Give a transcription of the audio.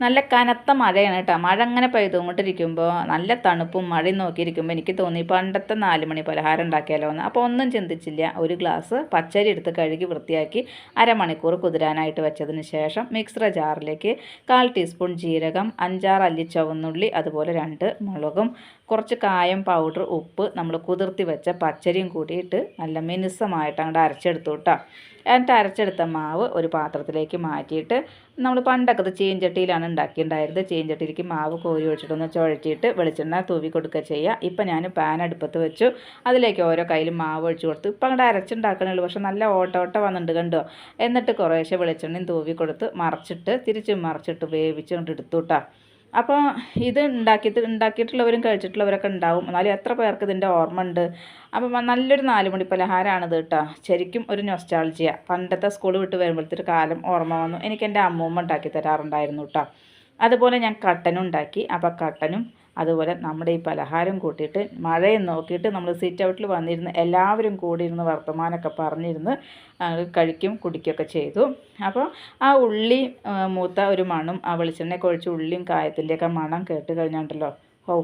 നല്ല കനത്ത മഴയാണ് കേട്ടോ. മഴ അങ്ങനെ പെയ്തുകൊണ്ടിരിക്കുമ്പോൾ നല്ല തണുപ്പും മഴയും നോക്കിയിരിക്കുമ്പോൾ എനിക്ക് തോന്നി പണ്ടത്തെ 4 മണി പലഹാരം ഉണ്ടാക്കിയാലോ എന്ന്. അപ്പോൾ ഒന്നും ചിന്തിച്ചില്ല, ഒരു ഗ്ലാസ് പച്ചരി എടുത്ത് കഴുകി വൃത്തിയാക്കി അരമണിക്കൂർ കുതിരാനായിട്ട് വെച്ചതിന് ശേഷം മിക്സർ ജാറിലേക്ക് 1/4 ടീസ്പൂൺ ജീരകം, 5-6 അല്ലി ചുവന്നുള്ളി, അതുപോലെ 2 മുളകും, കുറച്ച് കായം പൗഡർ, ഉപ്പ്, നമ്മൾ കുതിർത്തി വെച്ച പച്ചരിയും കൂടിയിട്ട് നല്ല മിനുസമായിട്ട് അങ്ങോട്ട് അരച്ചെടുത്തു കേട്ടോ. എന്നിട്ട് അരച്ചെടുത്ത മാവ് ഒരു പാത്രത്തിലേക്ക് മാറ്റിയിട്ട്, നമ്മൾ പണ്ടൊക്കെ അത് ചീഞ്ചട്ടിയിലാണ് ഉണ്ടാക്കിയിട്ടുണ്ടായിരുന്നത്. ചീഞ്ചട്ടിയിലേക്ക് മാവ് കോരി ഒഴിച്ചിട്ടൊന്ന് ചുഴറ്റിയിട്ട് വെളിച്ചെണ്ണ തൂവി കൊടുക്കുക ചെയ്യുക. ഇപ്പം ഞാൻ പാൻ അടുപ്പത്ത് വെച്ചു, അതിലേക്ക് ഓരോ കയ്യിലും മാവ് ഒഴിച്ച് കൊടുത്തു. ഇപ്പം അങ്ങോട്ട് അരച്ചുണ്ടാക്കണുള്ളൂ, പക്ഷെ നല്ല ഓട്ട വന്നിട്ടുണ്ട് കണ്ടോ. എന്നിട്ട് കുറേശ്ശെ വെളിച്ചെണ്ണയും തൂവി കൊടുത്ത് മറിച്ചിട്ട് തിരിച്ചും മറിച്ചിട്ട് വേവിച്ച് കൊണ്ട് എടുത്തു കേട്ടോ. അപ്പോൾ ഇത് ഉണ്ടാക്കിയിട്ടുള്ളവരും കഴിച്ചിട്ടുള്ളവരൊക്കെ ഉണ്ടാവും, എന്നാലും എത്ര പേർക്ക് ഇതിൻ്റെ ഓർമ്മ ഉണ്ട്. അപ്പം നല്ലൊരു 4 മണി പലഹാരമാണിത് കേട്ടോ. ശരിക്കും ഒരു നൊസ്റ്റാൾജിയ. പണ്ടത്തെ സ്കൂൾ വിട്ട് വരുമ്പോഴത്തെ ഒരു കാലം ഓർമ്മ വന്നു. എനിക്ക് എൻ്റെ അമ്മൂമ്മ ഉണ്ടാക്കി തരാറുണ്ടായിരുന്നു കേട്ടോ. അതുപോലെ ഞാൻ കട്ടനും ഉണ്ടാക്കി. അപ്പോൾ കട്ടനും അതുപോലെ നമ്മുടെ ഈ പലഹാരം കൂട്ടിയിട്ട് മഴയും നോക്കിയിട്ട് നമ്മൾ സിറ്റ് ഔട്ടിൽ വന്നിരുന്ന് എല്ലാവരും കൂടി ഇരുന്ന് വർത്തമാനമൊക്കെ പറഞ്ഞിരുന്ന് കഴിക്കും കുടിക്കുകയൊക്കെ ചെയ്തു. അപ്പോൾ ആ ഉള്ളി മൂത്ത ഒരു മണം, ആ വെളിച്ചെണ്ണയൊക്കെ ഒഴിച്ച് ഉള്ളിയും കായത്തിൻ്റെയൊക്കെ മണം കേട്ട് കഴിഞ്ഞിട്ടുണ്ടല്ലോ, ഓ